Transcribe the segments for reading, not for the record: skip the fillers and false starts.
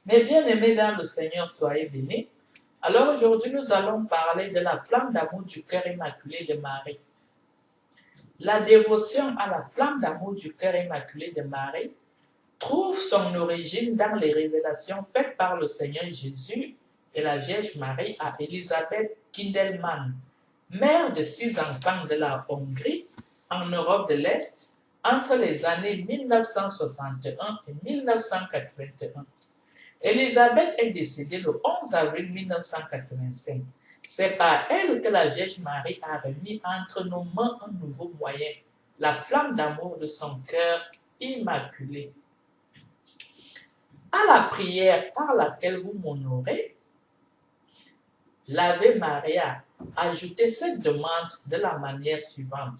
Mes bien-aimés dans le Seigneur, soyez bénis. Alors aujourd'hui, nous allons parler de la flamme d'amour du cœur immaculé de Marie. La dévotion à la flamme d'amour du cœur immaculé de Marie trouve son origine dans les révélations faites par le Seigneur Jésus et la Vierge Marie à Elisabeth Kindelmann, mère de 6 enfants de la Hongrie, en Europe de l'Est, entre les années 1961 et 1981. Elisabeth est décédée le 11 avril 1985. C'est par elle que la Vierge Marie a remis entre nos mains un nouveau moyen, la flamme d'amour de son cœur immaculé. À la prière par laquelle vous m'honorez, l'Ave Maria ajoutez cette demande de la manière suivante.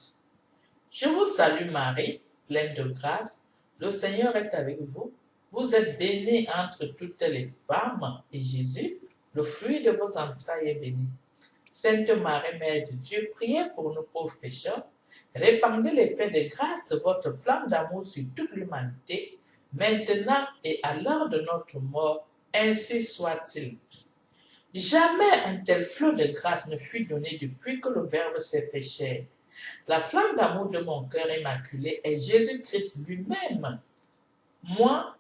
Je vous salue Marie, pleine de grâce, le Seigneur est avec vous. Vous êtes bénie entre toutes les femmes, et Jésus, le fruit de vos entrailles, est béni. Sainte Marie, Mère de Dieu, priez pour nous pauvres pécheurs. Répandez l'effet de grâce de votre flamme d'amour sur toute l'humanité, maintenant et à l'heure de notre mort, ainsi soit-il. Jamais un tel flot de grâce ne fut donné depuis que le Verbe s'est fait chair. La flamme d'amour de mon cœur immaculé est Jésus-Christ lui-même. Moi,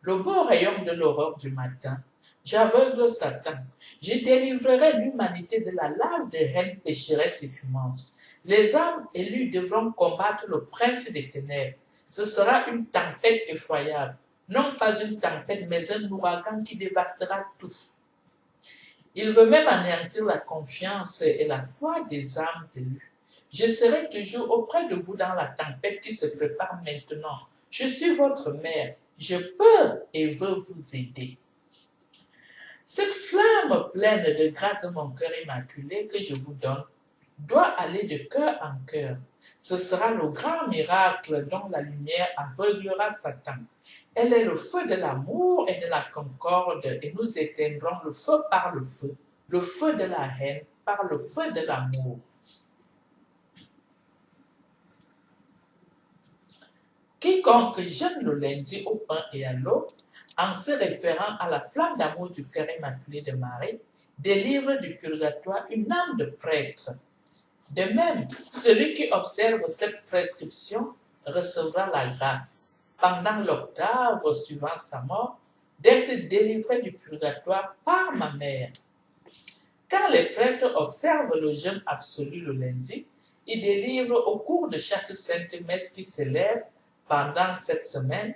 le beau rayon de l'aurore du matin, j'aveugle Satan. Je délivrerai l'humanité de la lave des reines pécheresses et fumantes. Les âmes élues devront combattre le prince des ténèbres. Ce sera une tempête effroyable. Non pas une tempête, mais un ouragan qui dévastera tout. Il veut même anéantir la confiance et la foi des âmes élues. Je serai toujours auprès de vous dans la tempête qui se prépare maintenant. Je suis votre mère. Je peux et veux vous aider. Cette flamme pleine de grâce de mon cœur immaculé que je vous donne doit aller de cœur en cœur. Ce sera le grand miracle dont la lumière aveuglera Satan. Elle est le feu de l'amour et de la concorde et nous éteindrons le feu de la haine par le feu de l'amour. Quiconque jeûne le lundi au pain et à l'eau, en se référant à la flamme d'amour du cœur immaculé de Marie, délivre du purgatoire une âme de prêtre. De même, celui qui observe cette prescription recevra la grâce, pendant l'octave suivant sa mort, d'être délivré du purgatoire par ma mère. Quand les prêtres observent le jeûne absolu le lundi, ils délivrent au cours de chaque sainte messe qui s'élève pendant cette semaine,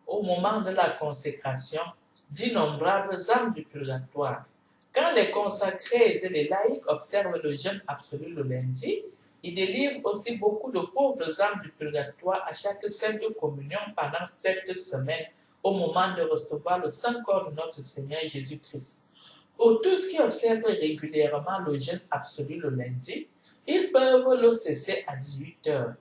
au moment de la consécration, d'innombrables âmes du purgatoire. Quand les consacrés et les laïcs observent le jeûne absolu le lundi, ils délivrent aussi beaucoup de pauvres âmes du purgatoire à chaque sainte communion pendant cette semaine, au moment de recevoir le saint corps de notre Seigneur Jésus-Christ. Pour tous qui observent régulièrement le jeûne absolu le lundi, ils peuvent le cesser à 18 heures.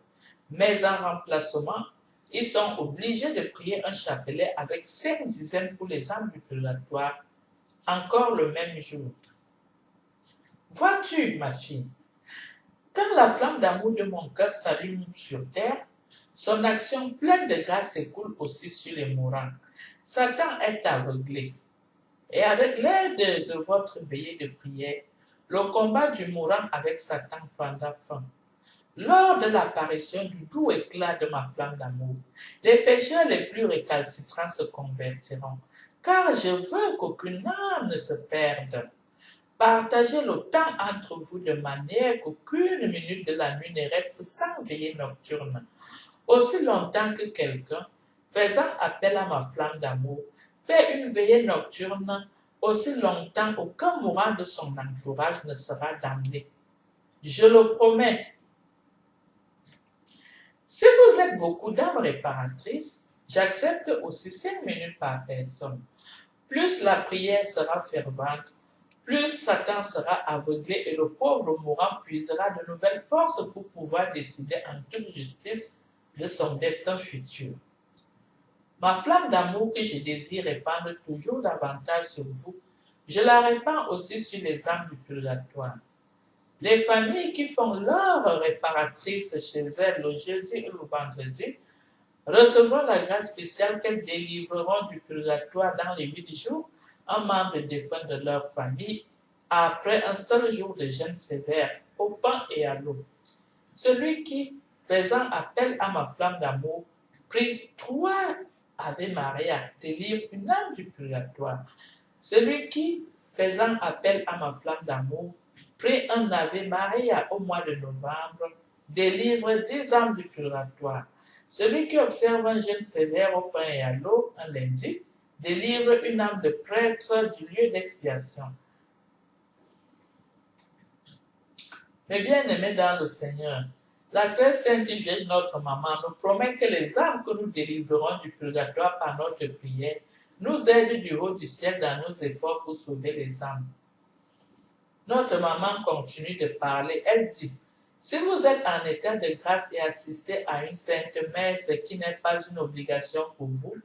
Mais en remplacement, ils sont obligés de prier un chapelet avec 5 dizaines pour les âmes du purgatoire, encore le même jour. Vois-tu, ma fille, quand la flamme d'amour de mon cœur s'allume sur terre, son action pleine de grâce s'écoule aussi sur les mourants. Satan est aveuglé. Et avec l'aide de votre veillée de prière, le combat du mourant avec Satan prendra fin. Lors de l'apparition du doux éclat de ma flamme d'amour, les pécheurs les plus récalcitrants se convertiront, car je veux qu'aucune âme ne se perde. Partagez le temps entre vous de manière qu'aucune minute de la nuit ne reste sans veillée nocturne. Aussi longtemps que quelqu'un, faisant appel à ma flamme d'amour, fait une veillée nocturne, aussi longtemps aucun mourant de son entourage ne sera damné. Je le promets. Si vous êtes beaucoup d'âmes réparatrices, j'accepte aussi 5 minutes par personne. Plus la prière sera fervente, plus Satan sera aveuglé et le pauvre mourant puisera de nouvelles forces pour pouvoir décider en toute justice de son destin futur. Ma flamme d'amour que je désire répandre toujours davantage sur vous, je la répands aussi sur les âmes du purgatoire. Les familles qui font leur réparatrice chez elles le jeudi et le vendredi recevront la grâce spéciale qu'elles délivreront du purgatoire dans les 8 jours, un membre défunt de leur famille, après un seul jour de jeûne sévère, au pain et à l'eau. Celui qui, faisant appel à ma flamme d'amour, prie 3 Ave Maria, délivre une âme du purgatoire. Celui qui, faisant appel à ma flamme d'amour, prie un Ave Maria au mois de novembre, délivre 10 âmes du purgatoire. Celui qui observe un jeûne sévère au pain et à l'eau un lundi, délivre une âme de prêtre du lieu d'expiation. Mes bien-aimés dans le Seigneur, la très sainte Vierge, notre maman, nous promet que les âmes que nous délivrerons du purgatoire par notre prière nous aident du haut du ciel dans nos efforts pour sauver les âmes. Notre maman continue de parler. Elle dit, si vous êtes en état de grâce et assistez à une sainte messe qui n'est pas une obligation pour vous,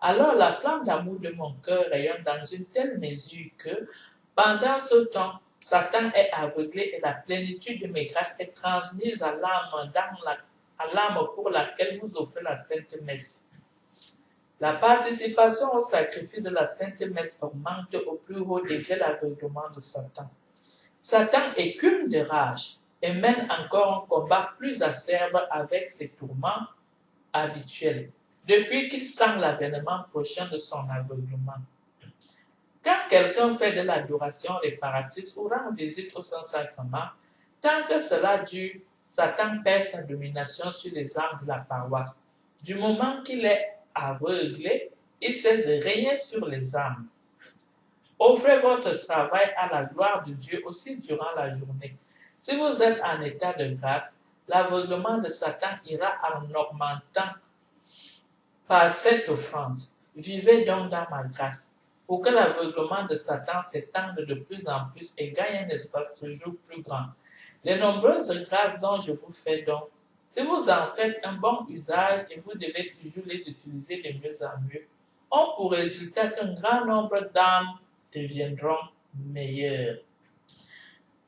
alors la flamme d'amour de mon cœur rayonne dans une telle mesure que, pendant ce temps, Satan est aveuglé et la plénitude de mes grâces est transmise à l'âme pour laquelle vous offrez la sainte messe. La participation au sacrifice de la sainte messe augmente au plus haut degré l'aveuglement de Satan. Satan écume de rage et mène encore un combat plus acerbe avec ses tourments habituels, depuis qu'il sent l'avènement prochain de son aveuglement. Quand quelqu'un fait de l'adoration réparatrice ou rend visite au Saint-Sacrement, tant que cela dure, Satan perd sa domination sur les âmes de la paroisse. Du moment qu'il est aveuglé, il cesse de régner sur les âmes. Offrez votre travail à la gloire de Dieu aussi durant la journée. Si vous êtes en état de grâce, l'aveuglement de Satan ira en augmentant par cette offrande. Vivez donc dans ma grâce, pour que l'aveuglement de Satan s'étende de plus en plus et gagne un espace toujours plus grand. Les nombreuses grâces dont je vous fais don, si vous en faites un bon usage et vous devez toujours les utiliser de mieux en mieux, ont pour résultat qu'un grand nombre d'âmes deviendront meilleures.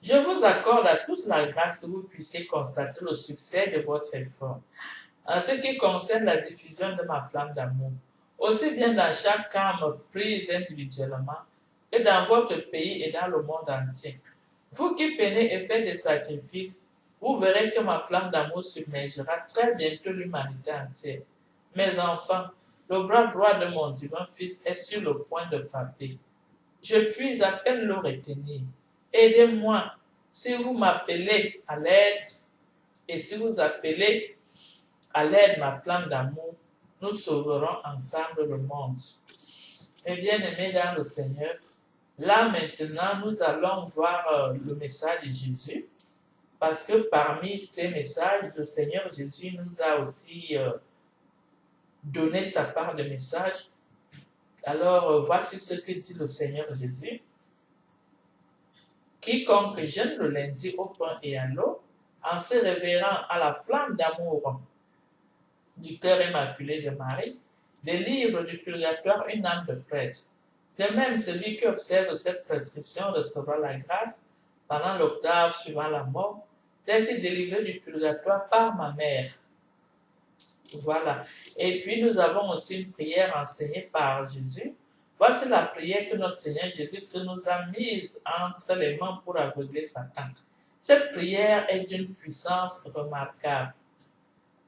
Je vous accorde à tous la grâce que vous puissiez constater le succès de votre effort. En ce qui concerne la diffusion de ma flamme d'amour, aussi bien dans chaque âme prise individuellement que dans votre pays et dans le monde entier. Vous qui peinez et faites des sacrifices, vous verrez que ma flamme d'amour submergera très bientôt l'humanité entière. Mes enfants, le bras droit de mon divin Fils est sur le point de frapper. Je puis à peine le retenir. Aidez-moi si vous m'appelez à l'aide et si vous appelez à l'aide ma flamme d'amour, nous sauverons ensemble le monde. Mes bien-aimés dans le Seigneur, là maintenant, nous allons voir le message de Jésus, parce que parmi ces messages, le Seigneur Jésus nous a aussi donné sa part de message. Alors, voici ce que dit le Seigneur Jésus. Quiconque jeûne le lundi au pain et à l'eau, en se révérant à la flamme d'amour du cœur immaculé de Marie, délivre du purgatoire une âme de prêtre. De même, celui qui observe cette prescription recevra la grâce pendant l'octave suivant la mort, d'être délivré du purgatoire par ma mère. Voilà. Et puis nous avons aussi une prière enseignée par Jésus. Voici la prière que notre Seigneur Jésus-Christ nous a mise entre les mains pour aveugler Satan. Cette prière est d'une puissance remarquable.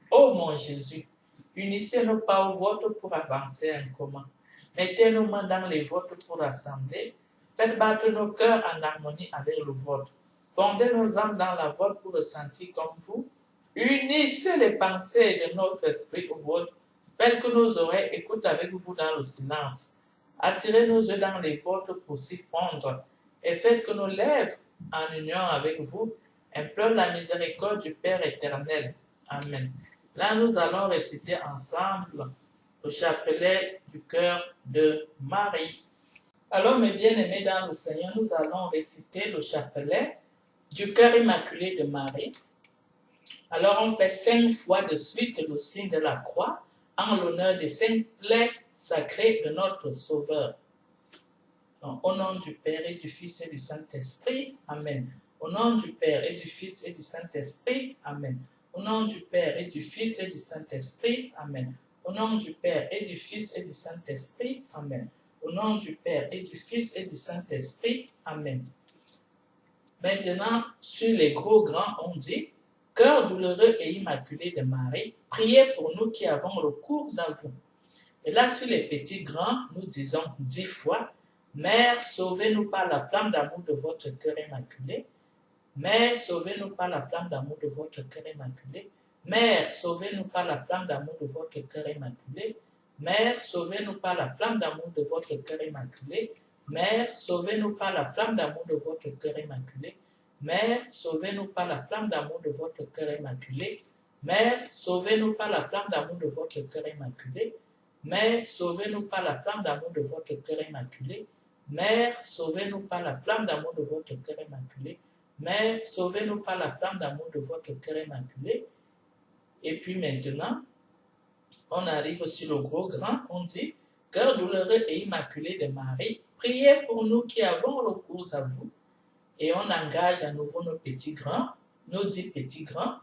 Ô mon Jésus, unissez nos pas au vôtre pour avancer en commun. Mettez nos mains dans les vôtres pour rassembler. Faites battre nos cœurs en harmonie avec le vôtre. Fondez nos âmes dans la vôtre pour ressentir comme vous. Unissez les pensées de notre esprit au vôtre. Faites que nos oreilles écoutent avec vous dans le silence. Attirez nos yeux dans les vôtres pour s'y fondre. Et faites que nos lèvres, en union avec vous, implorent la miséricorde du Père éternel. Amen. Là, nous allons réciter ensemble le chapelet du cœur de Marie. Alors, mes bien-aimés dans le Seigneur, nous allons réciter le chapelet du cœur immaculé de Marie. Alors, on fait 5 fois de suite le signe de la croix en l'honneur des 5 plaies sacrées de notre Sauveur. Donc, au nom du Père et du Fils et du Saint-Esprit, Amen. Au nom du Père et du Fils et du Saint-Esprit, Amen. Au nom du Père et du Fils et du Saint-Esprit, Amen. Au nom du Père et du Fils et du Saint-Esprit. Amen. Au nom du Père et du Fils et du Saint-Esprit. Amen. Maintenant, sur les gros grands, on dit, cœur douloureux et immaculé de Marie, priez pour nous qui avons recours à vous. Et là, sur les petits grands, nous disons 10 fois, Mère, sauvez-nous par la flamme d'amour de votre cœur immaculé. Mère, sauvez-nous par la flamme d'amour de votre cœur immaculé. Mère, sauvez-nous par la flamme d'amour de votre cœur immaculé. Mère, sauvez-nous par la flamme d'amour de votre cœur immaculé. Mère, sauvez-nous par la flamme d'amour de votre cœur immaculé. Mère, sauvez-nous par la flamme d'amour de votre cœur immaculé. Mère, sauvez-nous par la flamme d'amour de votre cœur immaculé. Mère, sauvez-nous par la flamme d'amour de votre cœur immaculé. Mère, sauvez-nous par la flamme d'amour de votre cœur immaculé. Mère, sauvez-nous par la flamme d'amour de votre cœur immaculé. Et puis maintenant, on arrive sur le gros grand, on dit, cœur douloureux et immaculé de Marie, priez pour nous qui avons recours à vous. Et on engage à nouveau nos petits grands, nos 10 petits grands,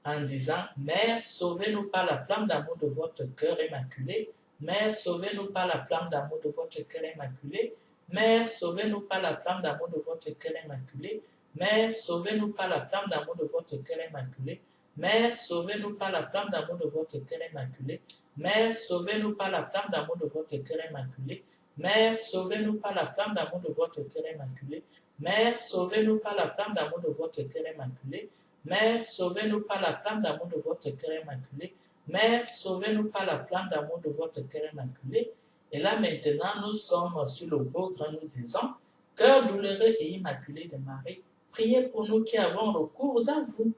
en disant, Mère, sauvez-nous par la flamme d'amour de votre cœur immaculé. Mère, sauvez-nous par la flamme d'amour de votre cœur immaculé. Mère, sauvez-nous par la flamme d'amour de votre cœur immaculé. Mère, sauvez-nous par la flamme d'amour de votre cœur immaculé. Mère, sauvez-nous par la flamme d'amour de votre cœur immaculé. Mère, sauvez-nous par la flamme d'amour de votre cœur immaculé. Mère, sauvez-nous par la flamme d'amour de votre cœur immaculé. Mère, sauvez-nous par la flamme d'amour de votre cœur immaculé. Mère, sauvez-nous par la flamme d'amour de votre cœur immaculé. Mère, sauvez-nous par la flamme d'amour de votre cœur immaculé. Et là maintenant, nous sommes sur le gros grand, nous disons, cœur douloureux et immaculé de Marie, priez pour nous qui avons recours à vous.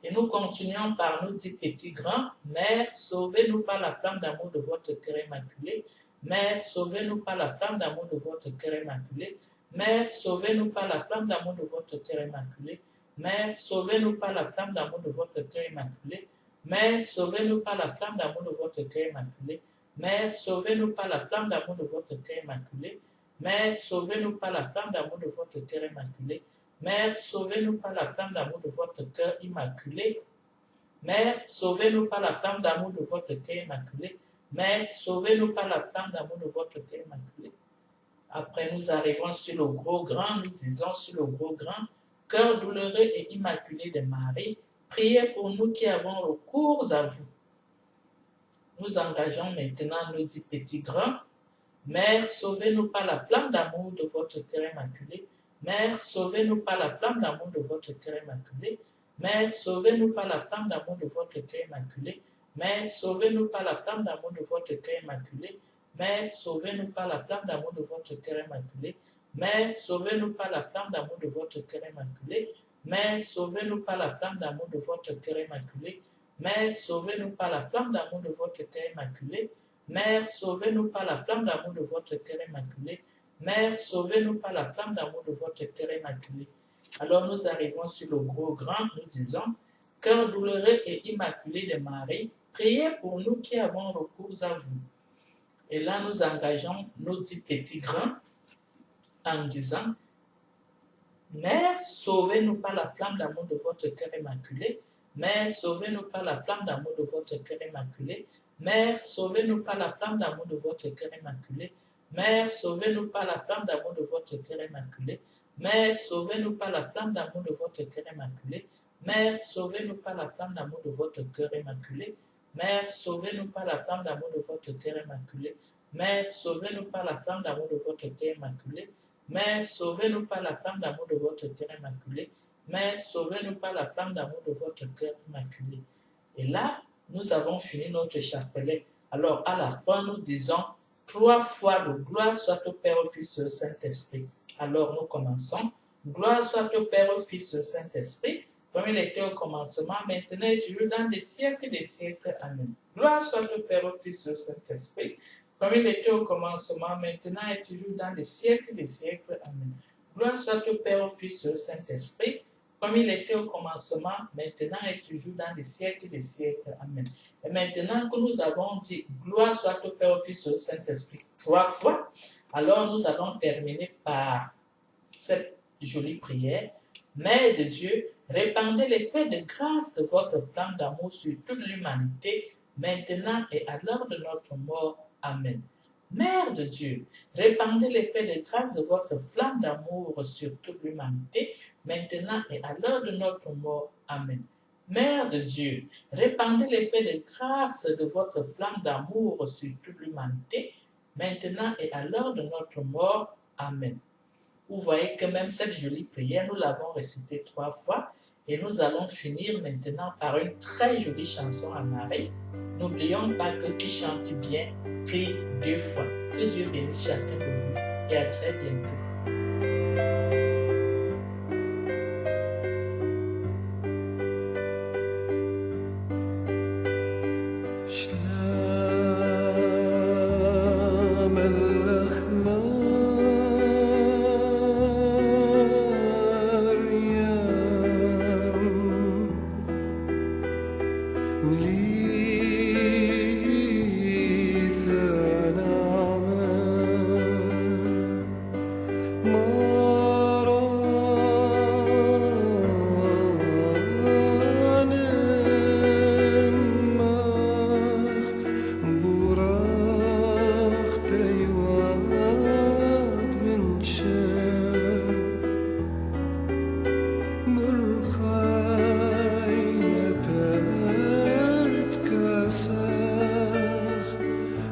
Et nous continuons par nos 10 petits grands. Mère, sauvez-nous par la flamme d'amour de votre cœur immaculé. Mère, sauvez-nous par la flamme d'amour de votre cœur immaculé. Mère, sauvez-nous par la flamme d'amour de votre cœur immaculé. Mère, sauvez-nous par la flamme d'amour de votre cœur immaculé. Mère, sauvez-nous par la flamme d'amour de votre cœur immaculé. Mère, sauvez-nous par la flamme d'amour de votre cœur immaculé. Mère, sauvez-nous par la flamme d'amour de votre cœur immaculé. Mère, sauvez-nous par la flamme d'amour de votre cœur immaculé. Mère, sauvez-nous par la flamme d'amour de votre cœur immaculé. Mère, sauvez-nous par la flamme d'amour de votre cœur immaculé. Après, nous arrivons sur le gros grand, nous disons sur le gros grand, cœur douloureux et immaculé de Marie, priez pour nous qui avons recours à vous. Nous engageons maintenant nos 10 petits grands. Mère, sauvez-nous par la flamme d'amour de votre cœur immaculé. Mère, sauvez-nous par la flamme d'amour de votre cœur immaculé. Mère, sauvez-nous par la flamme d'amour de votre cœur immaculé. Mère, sauvez-nous par la flamme d'amour de votre cœur immaculé. Mère, sauvez-nous par la flamme d'amour de votre cœur immaculé. Mère, sauvez-nous par la flamme d'amour de votre cœur immaculé. Mère, sauvez-nous par la flamme d'amour de votre cœur immaculé. Mère, sauvez-nous par la flamme d'amour de votre cœur immaculé. Mère, sauvez-nous par la flamme d'amour de votre cœur immaculé. Mère, sauvez-nous par la flamme d'amour de votre cœur immaculé. Alors nous arrivons sur le gros grand, nous disons, cœur douloureux et immaculé de Marie, priez pour nous qui avons recours à vous. Et là, nous engageons nos 10 petits grands en disant, Mère, sauvez-nous par la flamme d'amour de votre cœur immaculé. Mère, sauvez-nous par la flamme d'amour de votre cœur immaculé. Mère, sauvez-nous par la flamme d'amour de votre cœur immaculé. Mère, sauvez-nous par la flamme d'amour de votre cœur immaculé. Mère, sauvez-nous par la flamme d'amour de votre cœur immaculé. Mère, sauvez-nous par la flamme d'amour de votre cœur immaculé. Mère, sauvez-nous par la flamme d'amour de votre cœur immaculé. Mère, sauvez-nous par la flamme d'amour de votre cœur immaculé. Mère, sauvez-nous par la flamme d'amour de votre cœur immaculé. Mère, sauvez-nous par la flamme d'amour de votre cœur immaculé. Et là, nous avons fini notre chapelet. Alors, à la fin, nous disons 3 fois de gloire soit au Père, au Fils et au Saint-Esprit. Alors, nous commençons. Gloire soit au Père, au Fils et au Saint-Esprit, comme il était au commencement, maintenant et toujours, dans des siècles des siècles. Amen. Gloire soit au Père, au Fils et au Saint-Esprit, comme il était au commencement, maintenant et toujours, dans des siècles des siècles. Amen. Gloire soit au Père, au Fils et au Saint-Esprit, comme il était au commencement, maintenant et toujours, dans les siècles des siècles. Amen. Et maintenant que nous avons dit gloire soit au Père, au Fils et au Saint-Esprit 3 fois, alors nous allons terminer par cette jolie prière. Mère de Dieu, répandez l'effet de grâce de votre flamme d'amour sur toute l'humanité maintenant et à l'heure de notre mort. Amen. Mère de Dieu, répandez l'effet de grâce de votre flamme d'amour sur toute l'humanité, maintenant et à l'heure de notre mort. Amen. Mère de Dieu, répandez l'effet de grâce de votre flamme d'amour sur toute l'humanité, maintenant et à l'heure de notre mort. Amen. Vous voyez que même cette jolie prière, nous l'avons récitée 3 fois et nous allons finir maintenant par une très jolie chanson à Marie. N'oublions pas que qui chante bien prie 2 fois. Que Dieu bénisse chacun de vous et à très bientôt.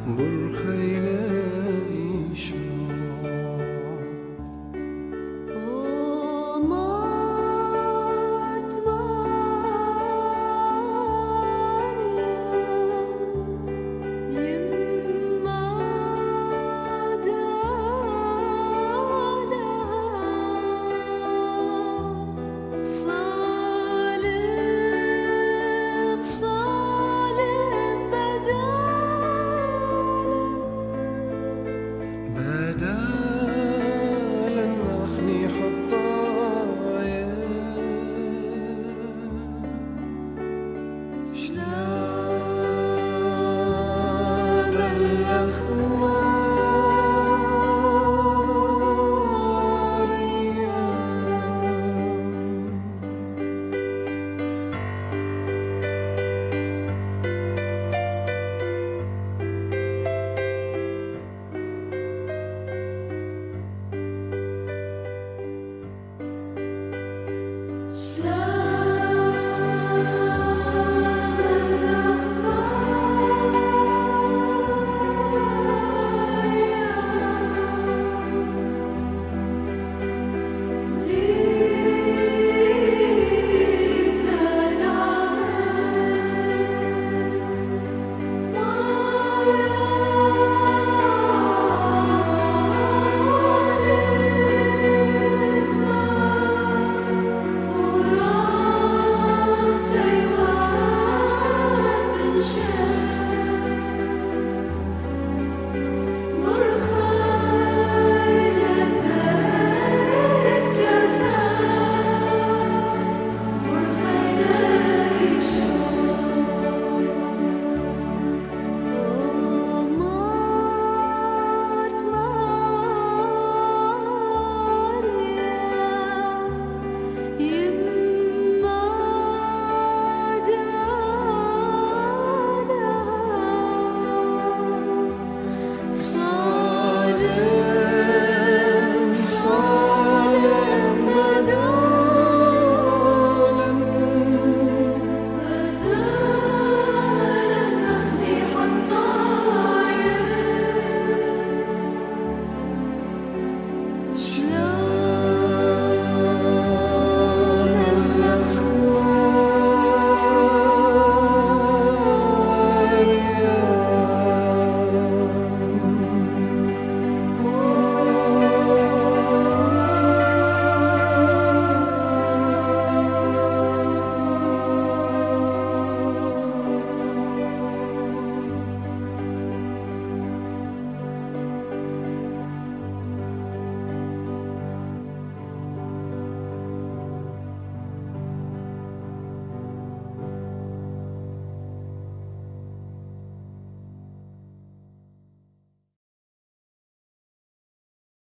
برخیل